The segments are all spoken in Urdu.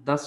10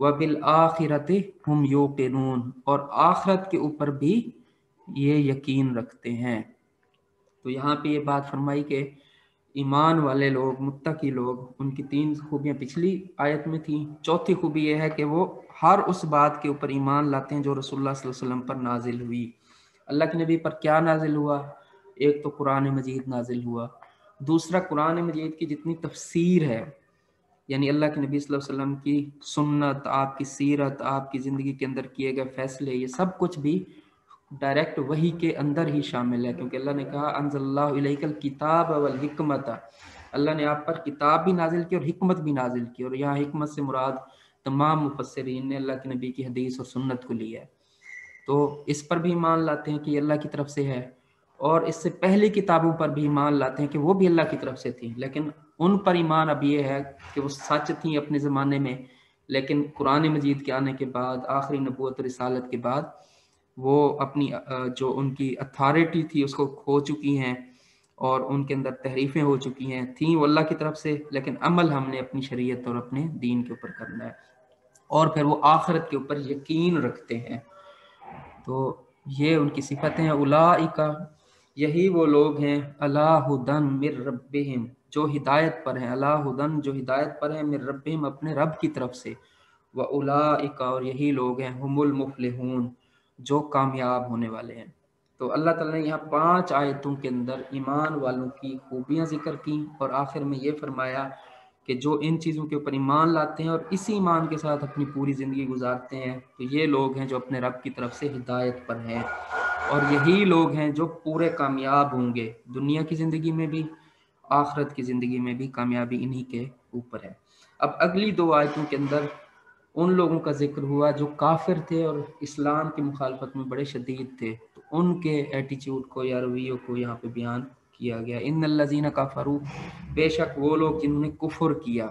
وبالآخرۃ ہم یوقنون، اور آخرت کے اوپر بھی یہ یقین رکھتے ہیں۔ تو یہاں پہ یہ بات فرمائی کہ ایمان والے لوگ، متقی لوگ، ان کی 3 خوبیاں پچھلی آیت میں تھیں۔ چوتھی خوبی یہ ہے کہ وہ ہر اس بات کے اوپر ایمان لاتے ہیں جو رسول اللہ صلی اللہ علیہ وسلم پر نازل ہوئی۔ اللہ کے نبی پر کیا نازل ہوا؟ ایک تو قرآن مجید نازل ہوا، دوسرا قرآن مجید کی جتنی تفسیر ہے، یعنی اللہ کے نبی صلی اللہ علیہ وسلم کی سنت، آپ کی سیرت، آپ کی زندگی کے اندر کیے گئے فیصلے، یہ سب کچھ بھی ڈائریکٹ وحی کے اندر ہی شامل ہے، کیونکہ اللہ نے کہا انزل اللہ الیک الکتاب والحکمت، اللہ نے آپ پر کتاب بھی نازل کی اور حکمت بھی نازل کی، اور یہاں حکمت سے مراد تمام مفسرین نے اللہ کے نبی کی حدیث اور سنت کو لیا ہے۔ تو اس پر بھی ایمان لاتے ہیں کہ یہ اللہ کی طرف سے ہے، اور اس سے پہلی کتابوں پر بھی ایمان لاتے ہیں کہ وہ بھی اللہ کی طرف سے تھیں، لیکن ان پر ایمان اب یہ ہے کہ وہ سچ تھیں اپنے زمانے میں، لیکن قرآن مجید کے آنے کے بعد، آخری نبوت رسالت کے بعد، وہ اپنی جو ان کی اتھارٹی تھی اس کو کھو چکی ہیں، اور ان کے اندر تحریفیں ہو چکی ہیں، تھیں وہ اللہ کی طرف سے، لیکن عمل ہم نے اپنی شریعت اور اپنے دین کے اوپر کرنا ہے، اور پھر وہ آخرت کے اوپر یقین رکھتے ہیں۔ تو یہ ان کی صفتیں ہیں۔ اولئک، یہی وہ لوگ ہیں، علی ھدی من ربہم، جو ہدایت پر ہیں، علی ھدی، جو ہدایت پر ہیں، من ربہم، اپنے رب کی طرف سے، واولئک، اور یہی لوگ ہیں، ہم المفلحون، جو کامیاب ہونے والے ہیں۔ تو اللہ تعالیٰ نے یہاں 5 آیتوں کے اندر ایمان والوں کی خوبیاں ذکر کیں، اور آخر میں یہ فرمایا کہ جو ان چیزوں کے اوپر ایمان لاتے ہیں اور اسی ایمان کے ساتھ اپنی پوری زندگی گزارتے ہیں، تو یہ لوگ ہیں جو اپنے رب کی طرف سے ہدایت پر ہیں، اور یہی لوگ ہیں جو پورے کامیاب ہوں گے، دنیا کی زندگی میں بھی، آخرت کی زندگی میں بھی کامیابی انہی کے اوپر ہے۔ اب اگلی 2 آیتوں کے اندر ان لوگوں کا ذکر ہوا جو کافر تھے اور اسلام کی مخالفت میں بڑے شدید تھے، تو ان کے ایٹیچیوڈ کو یا رویوں کو یہاں پہ بیان کیا گیا۔ ان الذین کفروا، بے شک وہ لوگ جنہوں نے کفر کیا،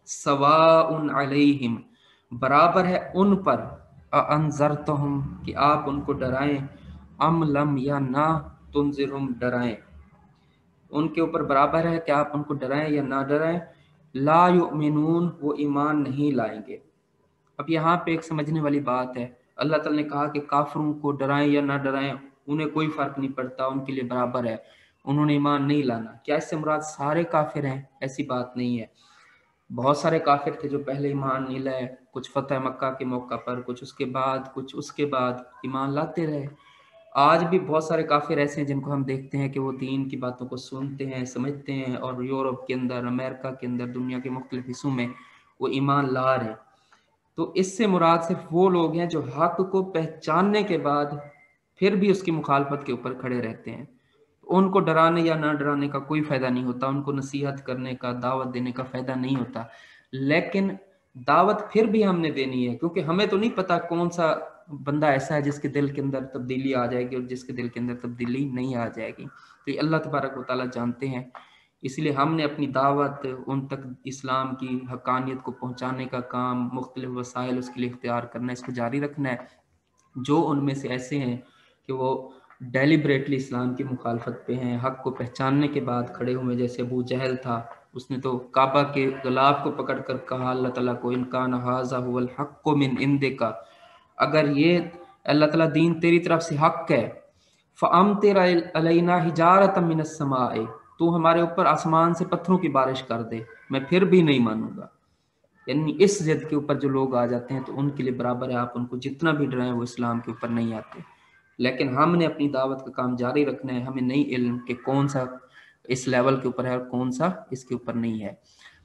سواء علیہم، برابر ہے ان پر، انذرتہم، کہ آپ ان کو ڈرائیں، ام لم، یا نہ تنذرہم، ڈرائیں، ان کے اوپر برابر ہے کہ آپ ان کو ڈرائیں یا نہ ڈرائیں، لا یؤمنون، وہ ایمان نہیں لائیں گے۔ اب یہاں پہ ایک سمجھنے والی بات ہے، اللہ تعالیٰ نے کہا کہ کافروں کو ڈرائیں یا نہ ڈرائیں انہیں کوئی فرق نہیں پڑتا، ان کے لیے برابر ہے، انہوں نے ایمان نہیں لانا۔ کیا اس سے مراد سارے کافر ہیں؟ ایسی بات نہیں ہے، بہت سارے کافر تھے جو پہلے ایمان نہیں لائے، کچھ فتح مکہ کے موقع پر، کچھ اس کے بعد، کچھ اس کے بعد ایمان لاتے رہے۔ آج بھی بہت سارے کافر ایسے ہیں جن کو ہم دیکھتے ہیں کہ وہ دین کی باتوں کو سنتے ہیں، سمجھتے ہیں، اور یورپ کے اندر، امریکہ کے اندر، دنیا کے مختلف حصوں میں وہ ایمان لا رہے ہیں۔ تو اس سے مراد صرف وہ لوگ ہیں جو حق کو پہچاننے کے بعد پھر بھی اس کی مخالفت کے اوپر کھڑے رہتے ہیں۔ ان کو ڈرانے یا نہ ڈرانے کا کوئی فائدہ نہیں ہوتا، ان کو نصیحت کرنے کا، دعوت دینے کا فائدہ نہیں ہوتا، لیکن دعوت پھر بھی ہم نے دینی ہے، کیونکہ ہمیں تو نہیں پتا کون سا بندہ ایسا ہے جس کے دل کے اندر تبدیلی آ جائے گی اور جس کے دل کے اندر تبدیلی نہیں آ جائے گی، تو یہ اللہ تبارک و تعالیٰ جانتے ہیں۔ اس لیے ہم نے اپنی دعوت، ان تک اسلام کی حقانیت کو پہنچانے کا کام، مختلف وسائل اس کے لیے اختیار کرنا ہے، اس کو جاری رکھنا ہے۔ جو ان میں سے ایسے ہیں کہ وہ ڈیلیبریٹلی اسلام کی مخالفت پہ ہیں، حق کو پہچاننے کے بعد کھڑے ہوئے، جیسے ابو جہل تھا، اس نے تو کعبہ کے غلاف کو پکڑ کر کہا اللہ تعالیٰ کو، ان کان ھذا ھو الحق من عندک، اگر یہ اللہ تعالیٰ دین تیری طرف سے حق ہے، فامطر علینا حجارۃ من السماء، تو ہمارے اوپر آسمان سے پتھروں کی بارش کر دے، میں پھر بھی نہیں مانوں گا۔ یعنی اس ضد کے اوپر جو لوگ آ جاتے ہیں تو ان کے لیے برابر ہے، آپ ان کو جتنا بھی ڈرائیں وہ اسلام کے اوپر نہیں آتے۔ لیکن ہم نے اپنی دعوت کا کام جاری رکھنا ہے، ہمیں نہیں علم کہ کون سا اس لیول کے اوپر ہے اور کون سا اس کے اوپر نہیں ہے۔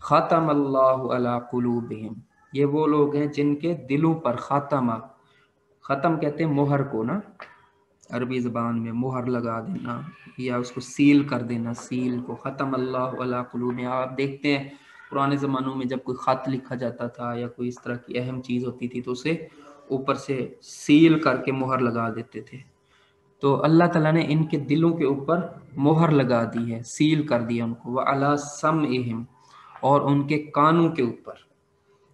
ختم اللہ علی قلوبہم، یہ وہ لوگ ہیں جن کے دلوں پر ختم، ختم کہتے ہیں مہر کو نا، عربی زبان میں مہر لگا دینا یا اس کو سیل کر دینا، سیل کو ختم اللہ علی قلوبہم۔ آپ دیکھتے ہیں پرانے زمانوں میں جب کوئی خط لکھا جاتا تھا یا کوئی اس طرح کی اہم چیز ہوتی تھی تو اسے اوپر سے سیل کر کے مہر لگا دیتے تھے، تو اللہ تعالیٰ نے ان کے دلوں کے اوپر مہر لگا دی ہے، سیل کر دیا ان کو، وَعَلَىٰ سَمْعِهِمْ، اور ان کے کانوں کے اوپر،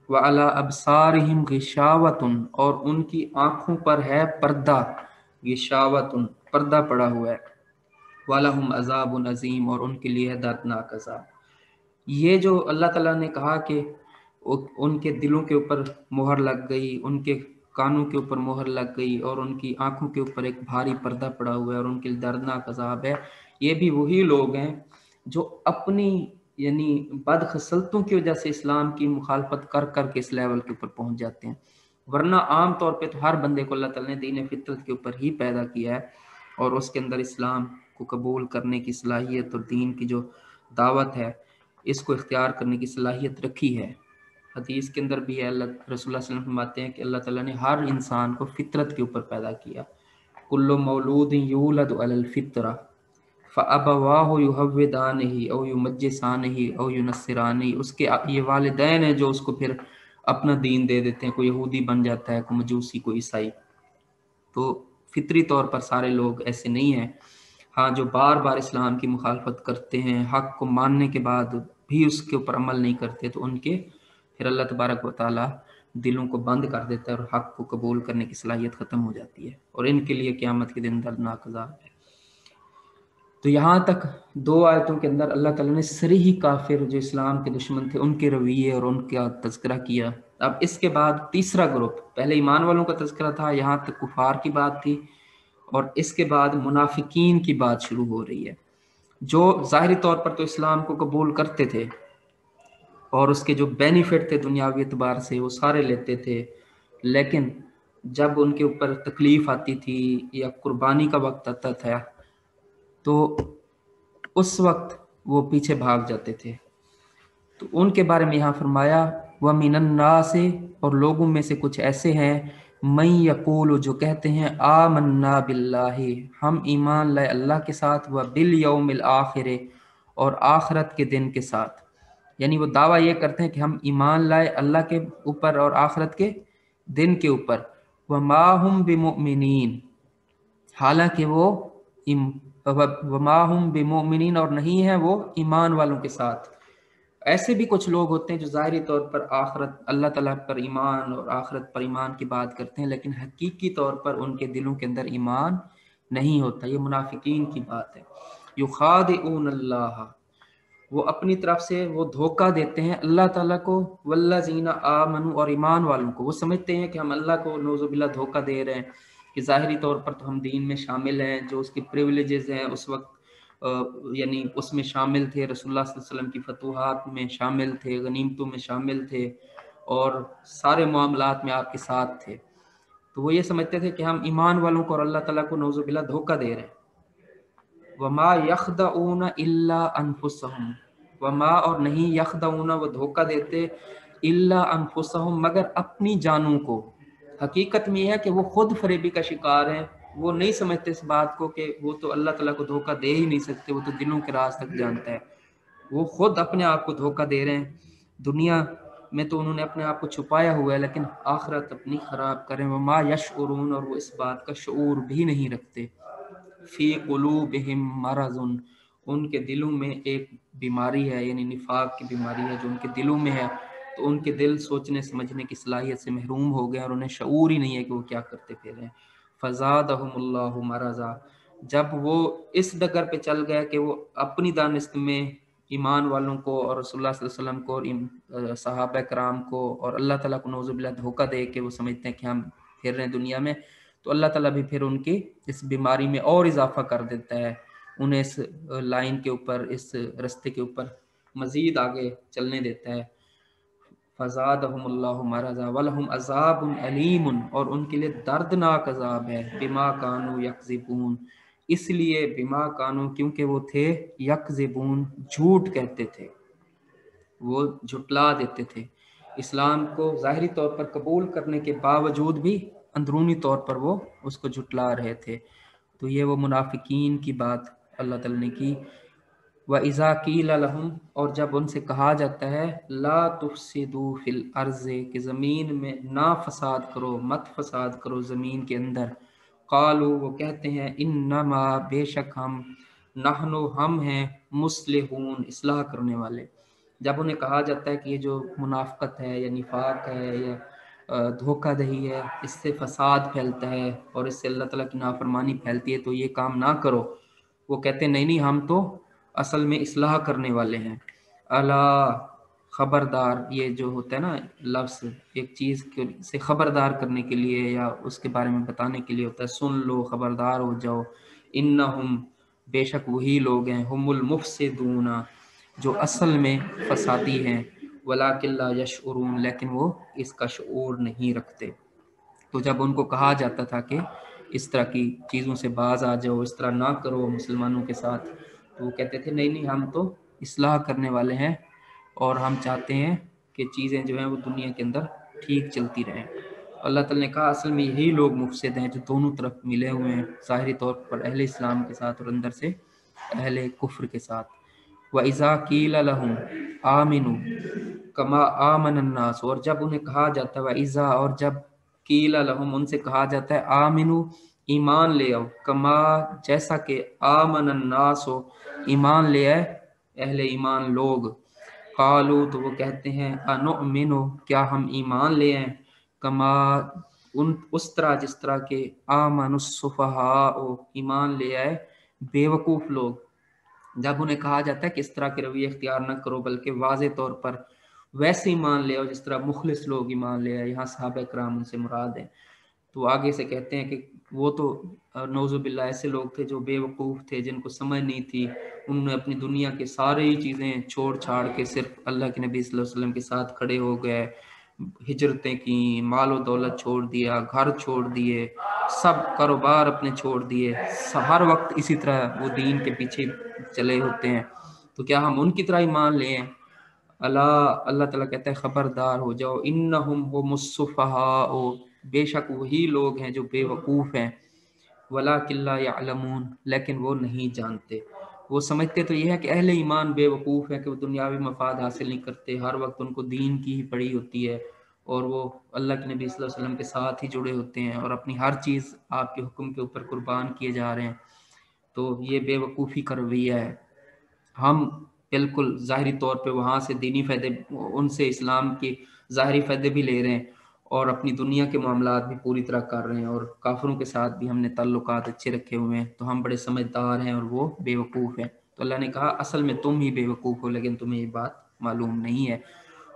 وَعَلَىٰ أَبْصَارِهِمْ غِشَاوَةٌ، اور ان کی آنکھوں پر ہے پردہ، غشاوۃ، پردہ پڑا ہوا ہے، وَلَهُمْ عَذَابٌ عَظِيمٌ، اور ان کے لیے ہے دردناک عذاب۔ یہ جو اللہ تعالیٰ نے کہا کہ ان کے دلوں کے اوپر مہر لگ گئی، ان کے کانوں کے اوپر مہر لگ گئی، اور ان کی آنکھوں کے اوپر ایک بھاری پردہ پڑا ہوا ہے، اور ان کے لیے دردناک عذاب ہے۔ یہ بھی وہی لوگ ہیں جو اپنی یعنی بد خصلتوں کی وجہ سے اسلام کی مخالفت کر کر کے اس لیول کے اوپر پہنچ جاتے ہیں۔ ورنہ عام طور پہ تو ہر بندے کو اللہ تعالیٰ نے دین فطرت کے اوپر ہی پیدا کیا ہے، اور اس کے اندر اسلام کو قبول کرنے کی صلاحیت اور دین کی جو دعوت ہے اس کو اختیار کرنے کی صلاحیت رکھی ہے۔ حدیث کے اندر بھی ہے، اللہ رسول اللہ صلی اللہ علیہ وسلم فرماتے ہیں کہ اللہ تعالیٰ نے ہر انسان کو فطرت کے اوپر پیدا کیا۔ کل مولود یولد علی الفطرہ فابواہ یہودانہ او یمجسانہ او ینصرانہ، اس کے یہ والدین ہیں جو اس کو پھر اپنا دین دے دیتے ہیں، کوئی یہودی بن جاتا ہے، کوئی مجوسی، کوئی عیسائی۔ تو فطری طور پر سارے لوگ ایسے نہیں ہیں۔ ہاں، جو بار بار اسلام کی مخالفت کرتے ہیں، حق کو ماننے کے بعد بھی اس کے اوپر عمل نہیں کرتے، تو ان کے پھر اللہ تبارک و تعالیٰ دلوں کو بند کر دیتا ہے اور حق کو قبول کرنے کی صلاحیت ختم ہو جاتی ہے، اور ان کے لیے قیامت کے دن دردناک عذاب ہے۔ تو یہاں تک دو آیتوں کے اندر اللہ تعالیٰ نے صریح کافر جو اسلام کے دشمن تھے ان کے رویے اور ان کا تذکرہ کیا۔ اب اس کے بعد تیسرا گروپ، پہلے ایمان والوں کا تذکرہ تھا، یہاں تک کفار کی بات تھی، اور اس کے بعد منافقین کی بات شروع ہو رہی ہے، جو ظاہری طور پر تو اسلام کو قبول کرتے تھے اور اس کے جو بینیفٹ تھے دنیاوی اعتبار سے وہ سارے لیتے تھے، لیکن جب ان کے اوپر تکلیف آتی تھی یا قربانی کا وقت آتا تھا تو اس وقت وہ پیچھے بھاگ جاتے تھے۔ تو ان کے بارے میں یہاں فرمایا وَمِنَ النَّاسِ، اور لوگوں میں سے کچھ ایسے ہیں، مَن یقول، جو کہتے ہیں آمنا باللہ، ہم ایمان لائے اللہ کے ساتھ، وبالیوم الآخر، اور آخرت کے دن کے ساتھ، یعنی وہ دعویٰ یہ کرتے ہیں کہ ہم ایمان لائے اللہ کے اوپر اور آخرت کے دن کے اوپر، وما ہم بمؤمنین، حالانکہ وہ وما ہم بمؤمنین، اور نہیں ہے وہ ایمان والوں کے ساتھ۔ ایسے بھی کچھ لوگ ہوتے ہیں جو ظاہری طور پر آخرت، اللہ تعالیٰ پر ایمان اور آخرت پر ایمان کی بات کرتے ہیں، لیکن حقیقی طور پر ان کے دلوں کے اندر ایمان نہیں ہوتا۔ یہ منافقین کی بات ہے۔ یخادعون اللہ، وہ اپنی طرف سے وہ دھوکہ دیتے ہیں اللہ تعالیٰ کو، والذین آمنوا، اور ایمان والوں کو۔ وہ سمجھتے ہیں کہ ہم اللہ کو نعوذ باللہ دھوکہ دے رہے ہیں کہ ظاہری طور پر تو ہم دین میں شامل ہیں، جو اس کی پریویلیجز ہیں اس وقت یعنی اس میں شامل تھے، رسول اللہ صلی اللہ علیہ وسلم کی فتوحات میں شامل تھے، غنیمتوں میں شامل تھے، اور سارے معاملات میں آپ کے ساتھ تھے۔ تو وہ یہ سمجھتے تھے کہ ہم ایمان والوں کو اور اللہ تعالیٰ کو نعوذ باللہ دھوکہ دے رہے ہیں۔ وما یخدعون الا انفسهم، وما، اور نہیں، یخدعون، وہ دھوکہ دیتے، الا انفسهم، مگر اپنی جانوں کو۔ حقیقت میں یہ ہے کہ وہ خود فریبی کا شکار ہیں، وہ نہیں سمجھتے اس بات کو کہ وہ تو اللہ تعالیٰ کو دھوکہ دے ہی نہیں سکتے، وہ تو دلوں کے راز تک جانتا ہے۔ وہ خود اپنے آپ کو دھوکہ دے رہے ہیں۔ دنیا میں تو انہوں نے اپنے آپ کو چھپایا ہوا ہے، لیکن آخرت اپنی خراب کریں۔ وما یشعرون، اور وہ اس بات کا شعور بھی نہیں رکھتے۔ فی قلوبہم مرض، ان کے دلوں میں ایک بیماری ہے، یعنی نفاق کی بیماری ہے جو ان کے دلوں میں ہے، تو ان کے دل سوچنے سمجھنے کی صلاحیت سے محروم ہو گئے، اور انہیں شعور ہی نہیں ہے کہ وہ کیا کرتے پھر رہے ہیں۔ فزادہم اللہ مرضا، جب وہ اس ڈگر پہ چل گئے کہ وہ اپنی دانست میں ایمان والوں کو اور رسول اللہ صلی اللہ علیہ وسلم کو اور صحابہ کرام کو اور اللہ تعالیٰ کو نعوذ باللہ دھوکہ دے کے وہ سمجھتے ہیں کہ ہم پھر رہے ہیں دنیا میں، تو اللہ تعالیٰ بھی پھر ان کی اس بیماری میں اور اضافہ کر دیتا ہے، انہیں اس لائن کے اوپر، اس رستے کے اوپر مزید آگے چلنے دیتا ہے۔ فزادہم اللہ مرضا ولہم عذاب علیم، اور ان کے لیے دردناک عذاب ہے، بما کانوا یکذبون، اس لیے بما کانوا، کیونکہ وہ تھے، یکذبون، جھوٹ کہتے تھے، وہ جھٹلا دیتے تھے اسلام کو ظاہری طور پر قبول کرنے کے باوجود بھی اندرونی طور پر وہ اس کو جھٹلا رہے تھے۔ تو یہ وہ منافقین کی بات اللہ تعالیٰ نے کی۔ وَإِذَا قِيلَ لَهُمْ، اور جب ان سے کہا جاتا ہے، لا تفسدوا فی الارض، کہ زمین میں نہ فساد کرو، مت فساد کرو زمین کے اندر، قالوا، وہ کہتے ہیں، انما، بے شک ہم، نحنو، ہم ہیں، مصلحون، اصلاح کرنے والے۔ جب انہیں کہا جاتا ہے کہ یہ جو منافقت ہے یا نفاق ہے یا دھوکہ دہی ہے، اس سے فساد پھیلتا ہے اور اس سے اللہ تعالیٰ کی نافرمانی پھیلتی ہے، تو یہ کام نہ کرو، وہ کہتے ہیں نہیں نہیں، ہم تو اصل میں اصلاح کرنے والے ہیں۔ الا، خبردار یہ جو ہوتا ہے نا لفظ، ایک چیز سے خبردار کرنے کے لیے یا اس کے بارے میں بتانے کے لیے ہوتا ہے، سن لو، خبردار ہو جاؤ، انہم بے شک وہی لوگ ہیں، ہم المفسدون جو اصل میں فسادی ہیں، ولکن لا یشعرون لیکن وہ اس کا شعور نہیں رکھتے۔ تو جب ان کو کہا جاتا تھا کہ اس طرح کی چیزوں سے باز آ جاؤ، اس طرح نہ کرو مسلمانوں کے ساتھ، تو وہ کہتے تھے نہیں ہم تو اصلاح کرنے والے ہیں اور ہم چاہتے ہیں کہ چیزیں جو ہیں وہ دنیا کے اندر ٹھیک چلتی رہیں۔ اللہ تعالیٰ نے کہا اصل میں یہی لوگ مفسد ہیں جو دونوں طرف ملے ہوئے ہیں، ظاہری طور پر اہل اسلام کے ساتھ اور اندر سے اہل کفر کے ساتھ۔ وَإِذَا قِيلَ لَهُمْ آمِنُوا كَمَا آمَنَ النَّاسُ، اور جب انہیں کہا جاتا ہے وَإِذَا، اور جب قِيلَ لَهُمْ ان سے کہا جاتا ہے آمِنُوا ایمان لے آؤ، کما جیسا کہ آمن الناس ایمان لے آئے اہل ایمان لوگ، قالو تو وہ کہتے ہیں انؤمن کیا ہم ایمان لے آئیں، کما اس طرح جس طرح کہ آمن السفہاء ایمان لے آئے بے وقوف لوگ۔ جب انہیں کہا جاتا ہے کہ اس طرح کے رویے اختیار نہ کرو بلکہ واضح طور پر ویسے ایمان لے آؤ جس طرح مخلص لوگ ایمان لے آئے، یہاں صحابہ کرام ان سے مراد ہیں، تو آگے سے کہتے ہیں کہ وہ تو نعوذ باللہ ایسے لوگ تھے جو بے وقوف تھے، جن کو سمجھ نہیں تھی، انہوں نے اپنی دنیا کے ساری چیزیں چھوڑ چھاڑ کے صرف اللہ کے نبی صلی اللہ علیہ وسلم کے ساتھ کھڑے ہو گئے، ہجرتیں کی، مال و دولت چھوڑ دیا، گھر چھوڑ دیے، سب کاروبار اپنے چھوڑ دیے، ہر وقت اسی طرح وہ دین کے پیچھے چلے ہوتے ہیں، تو کیا ہم ان کی طرح ایمان لیں؟ اللہ تعالیٰ کہتا ہے خبردار ہو جاؤ، انہم هم السفہاء بے شک وہی لوگ ہیں جو بے وقوف ہیں، ولکن لا یعلمون لیکن وہ نہیں جانتے۔ وہ سمجھتے تو یہ ہے کہ اہل ایمان بے وقوف ہیں کہ وہ دنیاوی مفاد حاصل نہیں کرتے، ہر وقت ان کو دین کی ہی پڑی ہوتی ہے اور وہ اللہ کے نبی صلی اللہ علیہ وسلم کے ساتھ ہی جڑے ہوتے ہیں اور اپنی ہر چیز آپ کے حکم کے اوپر قربان کیے جا رہے ہیں، تو یہ بے وقوفی کا رویہ ہے۔ ہم بالکل ظاہری طور پہ وہاں سے دینی فائدے، ان سے اسلام کے ظاہری فائدے بھی لے رہے ہیں اور اپنی دنیا کے معاملات بھی پوری طرح کر رہے ہیں، اور کافروں کے ساتھ بھی ہم نے تعلقات اچھے رکھے ہوئے ہیں، تو ہم بڑے سمجھدار ہیں اور وہ بے وقوف ہیں۔ تو اللہ نے کہا اصل میں تم ہی بے وقوف ہو لیکن تمہیں یہ بات معلوم نہیں ہے۔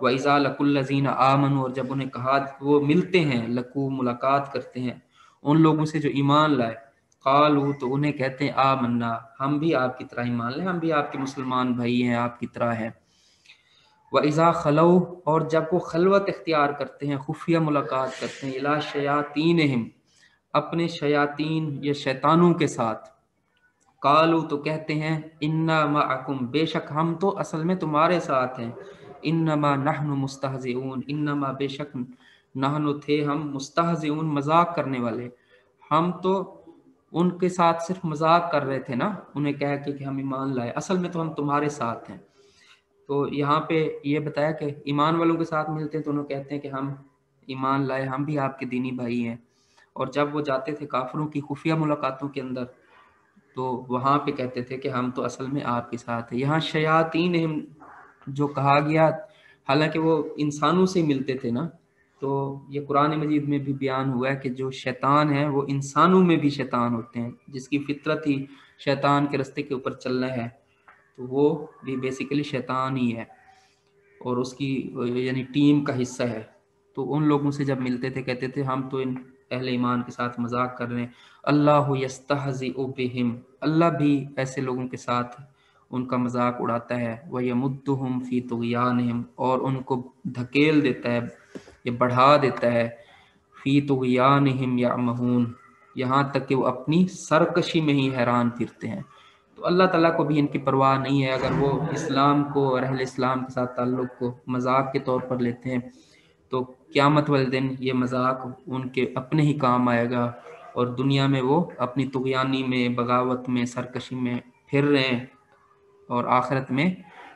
وَإِذَا لَقُوا الَّذِينَ آمَنُوا، اور جب انہیں کہا وہ ملتے ہیں، لقو ملاقات کرتے ہیں ان لوگوں سے جو ایمان لائے، قالوا تو انہیں کہتے ہیں آمنا ہم بھی آپ کی طرح ایمان لیں، ہم بھی آپ کے مسلمان بھائی ہیں، آپ کی طرح ہیں۔ وَإِذَا خَلَوْا، اور جب وہ خلوت اختیار کرتے ہیں، خفیہ ملاقات کرتے ہیں، اِلیٰ شیاطینہم اپنے شیاطین یا شیطانوں کے ساتھ، قالوا تو کہتے ہیں انا معکم بے شک ہم تو اصل میں تمہارے ساتھ ہیں، انما نحن مستہزئون انما بے شک نحن تھے ہم مستہزئون مذاق کرنے والے، ہم تو ان کے ساتھ صرف مذاق کر رہے تھے نا، انہیں کہہ کے کہ ہم ایمان لائے، اصل میں تو ہم تمہارے ساتھ ہیں۔ تو یہاں پہ یہ بتایا کہ ایمان والوں کے ساتھ ملتے ہیں تو انہوں کہتے ہیں کہ ہم ایمان لائے، ہم بھی آپ کے دینی بھائی ہیں، اور جب وہ جاتے تھے کافروں کی خفیہ ملاقاتوں کے اندر تو وہاں پہ کہتے تھے کہ ہم تو اصل میں آپ کے ساتھ ہیں۔ یہاں شیاطین جو کہا گیا، حالانکہ وہ انسانوں سے ملتے تھے نا، تو یہ قرآن مجید میں بھی بیان ہوا ہے کہ جو شیطان ہے وہ انسانوں میں بھی شیطان ہوتے ہیں، جس کی فطرت ہی شیطان کے رستے کے اوپر چلنا ہے، تو وہ بھی بیسیکلی شیطان ہی ہے اور اس کی یعنی ٹیم کا حصہ ہے۔ تو ان لوگوں سے جب ملتے تھے کہتے تھے ہم تو ان اہل ایمان کے ساتھ مذاق کر رہے ہیں، اللہ یستہزئ بہم اللہ بھی ایسے لوگوں کے ساتھ ان کا مذاق اڑاتا ہے، ویمدہم فی طغیانہم اور ان کو دھکیل دیتا ہے یا بڑھا دیتا ہے، فی طغیانہم یعمہون یہاں تک کہ وہ اپنی سرکشی میں ہی حیران پھرتے ہیں۔ تو اللہ تعالیٰ کو بھی ان کی پرواہ نہیں ہے، اگر وہ اسلام کو اور اہل اسلام کے ساتھ تعلق کو مذاق کے طور پر لیتے ہیں تو قیامت والے دن یہ مذاق ان کے اپنے ہی کام آئے گا، اور دنیا میں وہ اپنی طغیانی میں، بغاوت میں، سرکشی میں پھر رہے ہیں، اور آخرت میں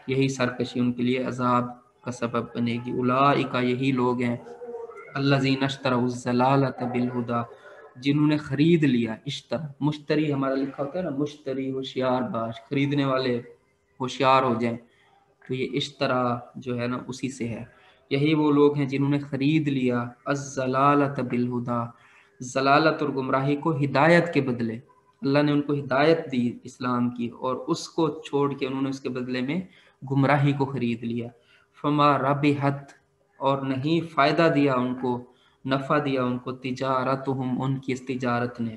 یہی سرکشی ان کے لیے عذاب کا سبب بنے گی۔ اولئک یہی لوگ ہیں الذین اشتروا الضلالۃ بالہدی جنہوں نے خرید لیا، مشتری ہمارا لکھا ہوتا ہے نا، مشتری ہوشیار باش، خریدنے والے ہوشیار ہو جائیں، تو یہ اشترا جو ہے نا اسی سے ہے۔ یہی وہ لوگ ہیں جنہوں نے خرید لیا الضلالۃ بالہدی ضلالت اور گمراہی کو ہدایت کے بدلے، اللہ نے ان کو ہدایت دی اسلام کی اور اس کو چھوڑ کے انہوں نے اس کے بدلے میں گمراہی کو خرید لیا۔ فما ربحت، اور نہیں فائدہ دیا ان کو، نفع دیا ان کو، تجارتہم، ان کی اس تجارت نے،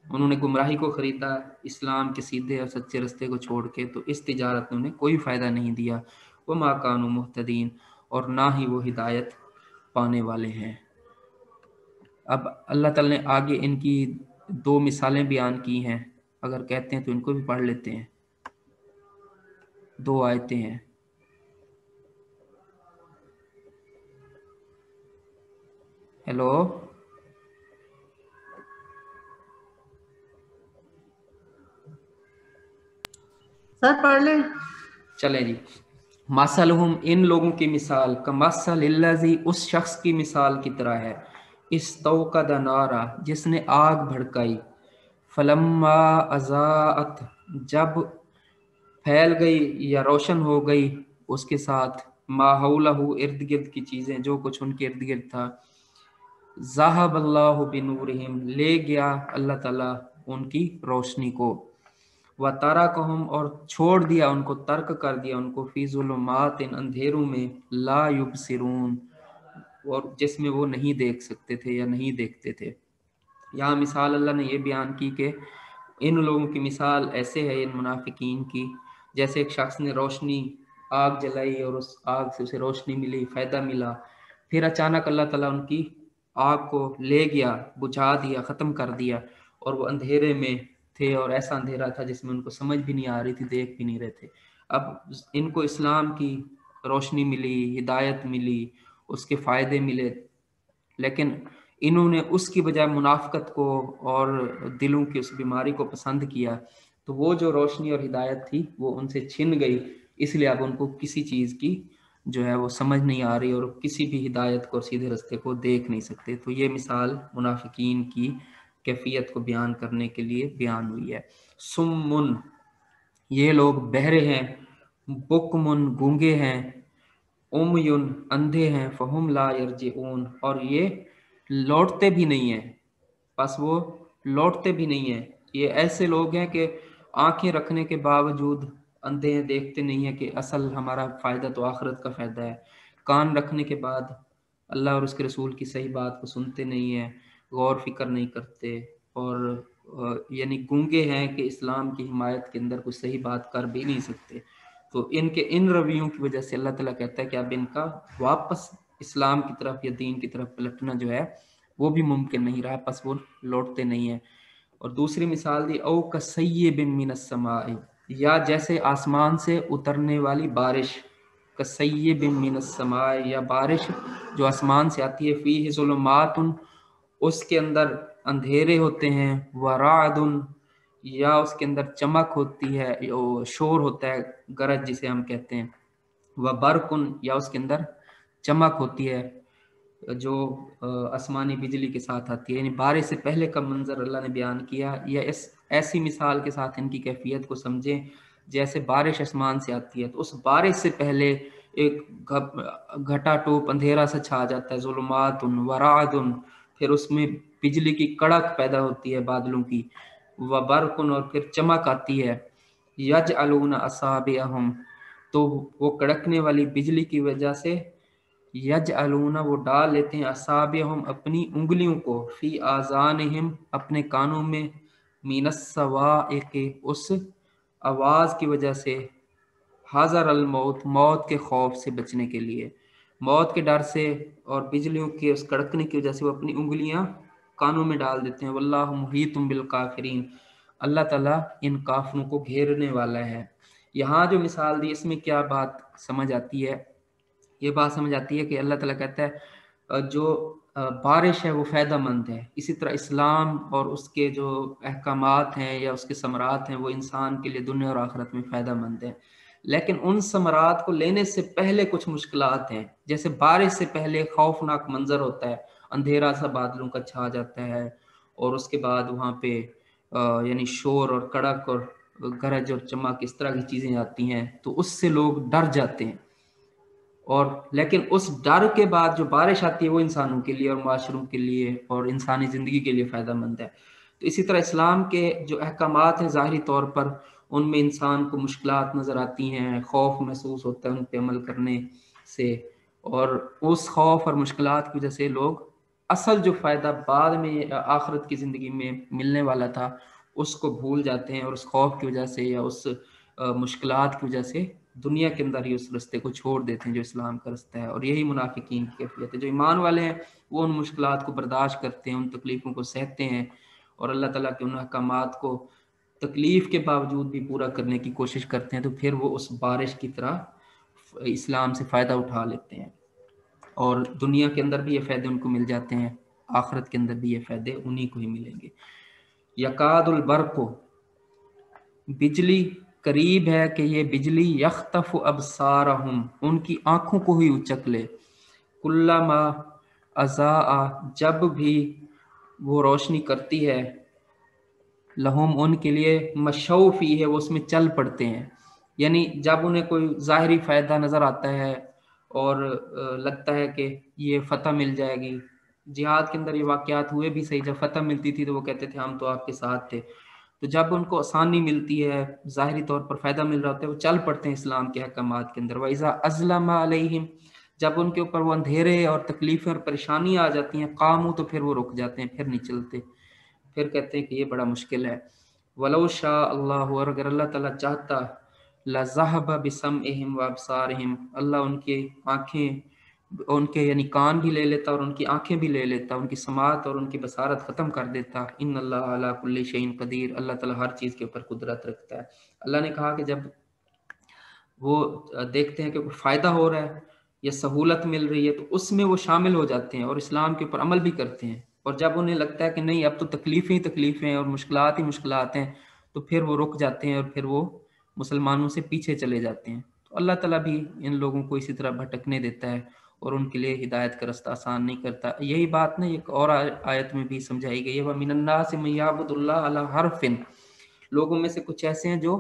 انہوں نے گمراہی کو خریدا اسلام کے سیدھے اور سچے رستے کو چھوڑ کے، تو اس تجارت نے انہیں کوئی فائدہ نہیں دیا، وما کانوا مہتدین، اور نہ ہی وہ ہدایت پانے والے ہیں۔ اب اللہ تعالی نے آگے ان کی دو مثالیں بیان کی ہیں، اگر کہتے ہیں تو ان کو بھی پڑھ لیتے ہیں، دو آیتیں ہیں۔ ہیلو، سر پڑھ لیں۔ چلیں جی۔ مثلہم، ان لوگوں کی مثال، کمثل الذی، اس شخص کی مثال کی طرح ہے، استوقد نارا، جس نے آگ بھڑکائی، فلما اضاءت، جب پھیل گئی یا روشن ہو گئی اس کے ساتھ، ما حولہ، ارد گرد کی چیزیں، جو کچھ ان کے ارد گرد تھا، ذہب اللہ بنورہم، لے گیا اللہ تعالیٰ ان کی روشنی کو، وَتَرَکَهُمْ، اور چھوڑ دیا ان کو، ترک کر دیا ان کو، فی ظلمات، اندھیروں میں، لا یبصرون، اور جس میں وہ نہیں دیکھ سکتے تھے یا نہیں دیکھتے تھے۔ یہاں مثال اللہ نے یہ بیان کی کہ ان لوگوں کی مثال ایسے ہے، ان منافقین کی، جیسے ایک شخص نے روشنی، آگ جلائی اور اس آگ سے اسے روشنی ملی، فائدہ ملا، پھر اچانک اللہ تعالیٰ ان کی آگ کو لے گیا، بجھا دیا، ختم کر دیا، اور وہ اندھیرے میں تھے، اور ایسا اندھیرا تھا جس میں ان کو سمجھ بھی نہیں آ رہی تھی، دیکھ بھی نہیں رہے تھے۔ اب ان کو اسلام کی روشنی ملی، ہدایت ملی، اس کے فائدے ملے، لیکن انہوں نے اس کی بجائے منافقت کو اور دلوں کی اس بیماری کو پسند کیا، تو وہ جو روشنی اور ہدایت تھی وہ ان سے چھن گئی، اس لیے اب ان کو کسی چیز کی جو ہے وہ سمجھ نہیں آ رہی، اور کسی بھی ہدایت کو اور سیدھے رستے کو دیکھ نہیں سکتے۔ تو یہ مثال منافقین کی کیفیت کو بیان کرنے کے لیے بیان ہوئی ہے۔ سمن، یہ لوگ بہرے ہیں، بکمن، گونگے ہیں، امیون، اندھے ہیں، فہم لا یرجعون، اور یہ لوٹتے بھی نہیں ہیں، پس وہ لوٹتے بھی نہیں ہیں۔ یہ ایسے لوگ ہیں کہ آنکھیں رکھنے کے باوجود اندھے ہیں، دیکھتے نہیں ہیں کہ اصل ہمارا فائدہ تو آخرت کا فائدہ ہے، کان رکھنے کے بعد اللہ اور اس کے رسول کی صحیح بات کو سنتے نہیں ہیں، غور فکر نہیں کرتے، اور یعنی گونگے ہیں کہ اسلام کی حمایت کے اندر کوئی صحیح بات کر بھی نہیں سکتے۔ تو ان کے ان رویوں کی وجہ سے اللہ تعالیٰ کہتا ہے کہ اب ان کا واپس اسلام کی طرف یا دین کی طرف پلٹنا جو ہے وہ بھی ممکن نہیں رہا، پس وہ لوٹتے نہیں ہیں۔ اور دوسری مثال دی، او کسیب من السماء، یا جیسے آسمان سے اترنے والی بارش، کسیب من السماء، یا بارش جو آسمان سے آتی ہے، فیہ ظلمات، اس کے اندر اندھیرے ہوتے ہیں، ورعد، یا اس کے اندر چمک ہوتی ہے، شور ہوتا ہے، گرج جسے ہم کہتے ہیں، وبرقن، یا اس کے اندر چمک ہوتی ہے جو آسمانی بجلی کے ساتھ آتی ہے۔ یعنی بارش سے پہلے کا منظر اللہ نے بیان کیا، یا اس ایسی مثال کے ساتھ ان کی کیفیت کو سمجھیں جیسے بارش آسمان سے آتی ہے، تو اس بارش سے پہلے ایک گھٹا ٹوپ اندھیرا سا چھا جاتا ہے، ظلمات ورعد، پھر اس میں بجلی کی کڑک پیدا ہوتی ہے بادلوں کی، وبرقن، اور پھر چمک آتی ہے، یجعلون اصابعہم، تو وہ کڑکنے والی بجلی کی وجہ سے، یجعلون، وہ ڈال لیتے ہیں، اصابعہم، اپنی انگلیوں کو، فی آذانہم، اپنے کانوں میں، من الصواعق، اس آواز کی وجہ سے، حذر الموت، موت کے خوف سے بچنے کے لیے، موت کے ڈر سے اور بجلیوں کے اس کڑکنے کی وجہ سے وہ اپنی انگلیاں کانوں میں ڈال دیتے ہیں۔ واللہ محیط بالکافرین، اللہ تعالیٰ ان کافروں کو گھیرنے والا ہے۔ یہاں جو مثال دی، اس میں کیا بات سمجھ آتی ہے؟ یہ بات سمجھ آتی ہے کہ اللہ تعالیٰ کہتا ہے جو بارش ہے وہ فائدہ مند ہے، اسی طرح اسلام اور اس کے جو احکامات ہیں یا اس کے ثمرات ہیں وہ انسان کے لیے دنیا اور آخرت میں فائدہ مند ہیں، لیکن ان ثمرات کو لینے سے پہلے کچھ مشکلات ہیں، جیسے بارش سے پہلے خوفناک منظر ہوتا ہے، اندھیرا سا بادلوں کا چھا جاتا ہے، اور اس کے بعد وہاں پہ یعنی شور اور کڑک اور گرج اور چمک، اس طرح کی چیزیں آتی ہیں، تو اس سے لوگ ڈر جاتے ہیں، اور لیکن اس ڈر کے بعد جو بارش آتی ہے وہ انسانوں کے لیے اور معاشروں کے لیے اور انسانی زندگی کے لیے فائدہ مند ہے۔ تو اسی طرح اسلام کے جو احکامات ہیں ظاہری طور پر ان میں انسان کو مشکلات نظر آتی ہیں، خوف محسوس ہوتا ہے ان پہ عمل کرنے سے، اور اس خوف اور مشکلات کی وجہ سے لوگ اصل جو فائدہ بعد میں آخرت کی زندگی میں ملنے والا تھا اس کو بھول جاتے ہیں، اور اس خوف کی وجہ سے یا اس مشکلات کی وجہ سے دنیا کے اندر ہی اس رستے کو چھوڑ دیتے ہیں جو اسلام کا رستہ ہے۔ اور یہی منافقین کی کیفیت ہے۔ جو ایمان والے ہیں وہ ان مشکلات کو برداشت کرتے ہیں، ان تکلیفوں کو سہتے ہیں، اور اللہ تعالیٰ کے ان احکامات کو تکلیف کے باوجود بھی پورا کرنے کی کوشش کرتے ہیں، تو پھر وہ اس بارش کی طرح اسلام سے فائدہ اٹھا لیتے ہیں، اور دنیا کے اندر بھی یہ فائدے ان کو مل جاتے ہیں، آخرت کے اندر بھی یہ فائدے انہی کو ہی ملیں گے۔ یکاد البرق، بجلی قریب ہے کہ یہ بجلی یخطف ابصارہم، ان کی آنکھوں کو ہی اچک لے، کلما اضاء، جب بھی وہ روشنی کرتی ہے، لہم ان کے لیے، مشوا فیہ ہے، وہ اس میں چل پڑتے ہیں، یعنی جب انہیں کوئی ظاہری فائدہ نظر آتا ہے اور لگتا ہے کہ یہ فتح مل جائے گی۔ جہاد کے اندر یہ واقعات ہوئے بھی صحیح، جب فتح ملتی تھی تو وہ کہتے تھے ہم تو آپ کے ساتھ تھے، تو جب ان کو آسانی ملتی ہے، ظاہری طور پر فائدہ مل رہا ہوتا ہے، وہ چل پڑتے ہیں اسلام کے احکامات کے اندر۔ وَإِذَا أَظْلَمَ عَلَيْهِمْ، جب ان کے اوپر وہ اندھیرے اور تکلیفیں اور پریشانیاں آ جاتی ہیں، قاموا، تو پھر وہ رک جاتے ہیں، پھر نہیں چلتے، پھر کہتے ہیں کہ یہ بڑا مشکل ہے۔ وَلَوْ شَاءَ اللَّهُ، اور اگر اللہ تعالیٰ چاہتا، لَذَهَبَ بِسَمْعِهِمْ وَأَبْصَارِهِمْ، اللہ ان کے آنکھیں، ان کے یعنی کان بھی لے لیتا اور ان کی آنکھیں بھی لے لیتا، ان کی سماعت اور ان کی بصارت ختم کر دیتا۔ ان اللہ علی کل شیء قدیر، اللہ تعالیٰ ہر چیز کے اوپر قدرت رکھتا ہے۔ اللہ نے کہا کہ جب وہ دیکھتے ہیں کہ کوئی فائدہ ہو رہا ہے یا سہولت مل رہی ہے تو اس میں وہ شامل ہو جاتے ہیں اور اسلام کے اوپر عمل بھی کرتے ہیں، اور جب انہیں لگتا ہے کہ نہیں اب تو تکلیفیں ہی تکلیفیں ہیں اور مشکلات ہی مشکلات ہیں، تو پھر وہ رک جاتے ہیں اور پھر وہ مسلمانوں سے پیچھے چلے جاتے ہیں۔ تو اللہ تعالیٰ بھی ان لوگوں کو اسی طرح بھٹکنے دیتا ہے اور ان کے لیے ہدایت کا رستہ آسان نہیں کرتا۔ یہی بات نا ایک اور آیت میں بھی سمجھائی گئی ہے، وَمِنَ النَّاسِ مَن يَعْبُدُ اللَّهَ عَلَى حَرْفٍ، لوگوں میں سے کچھ ایسے ہیں جو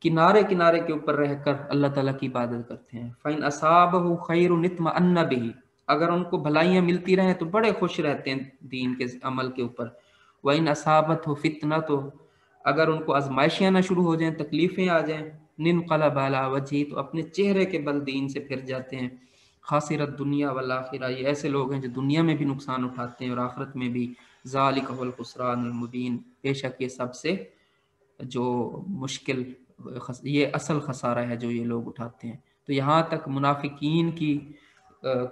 کنارے کنارے کے اوپر رہ کر اللہ تعالیٰ کی عبادت کرتے ہیں۔ فَإِنْ أَصَابَهُ خَيْرٌ اطْمَأَنَّ بِهِ، اگر ان کو بھلائیاں ملتی رہیں تو بڑے خوش رہتے ہیں دین کے عمل کے اوپر۔ وَإِنْ أَصَابَتْهُ فِتْنَةٌ، اگر ان کو آزمائشیاں نہ شروع ہو جائیں، تکلیفیں آ جائیں، انقلب علی وجہہ، تو اپنے چہرے کے بل دین سے پھر جاتے ہیں۔ خاسرت دنیا والآخرہ، یہ ایسے لوگ ہیں جو دنیا میں بھی نقصان اٹھاتے ہیں اور آخرت میں بھی۔ ذالک هو الخسران المبین، بے شک یہ سب سے جو مشکل، یہ اصل خسارہ ہے جو یہ لوگ اٹھاتے ہیں۔ تو یہاں تک منافقین کی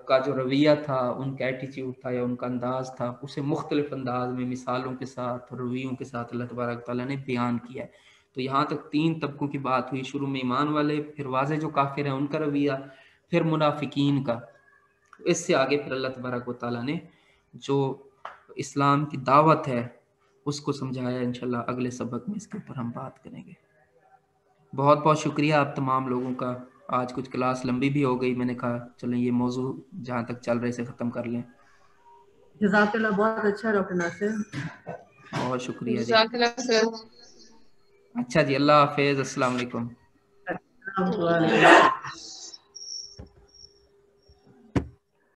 کا جو رویہ تھا، ان کا ایٹیچیوڈ تھا یا ان کا انداز تھا، اسے مختلف انداز میں مثالوں کے ساتھ اور رویوں کے ساتھ اللہ تبارک تعالیٰ نے بیان کیا ہے۔ تو یہاں تک 3 طبقوں کی بات ہوئی، شروع میں ایمان والے، پھر واضح جو کافر ہیں ان کا رویہ، پھر منافقین کا۔ اس سے آگے پھر اللہ تبارک و تعالیٰ نے جو اسلام کی دعوت ہے اس کو سمجھایا۔ انشاءاللہ اگلے سبق میں اس کے اوپر ہم بات کریں گے۔ بہت بہت شکریہ آپ تمام لوگوں کا۔ آج کچھ کلاس لمبی بھی ہو گئی، میں نے کہا چلیں یہ موضوع جہاں تک چل رہے سے ختم کر لیں۔ جزاک اللہ، بہت اچھا ڈاکٹر ناصر۔ بہت شکریہ جی۔ جزاک اللہ خیر۔ اچھا جی، اللہ حافظ، السلام علیکم۔ السلام علیکم۔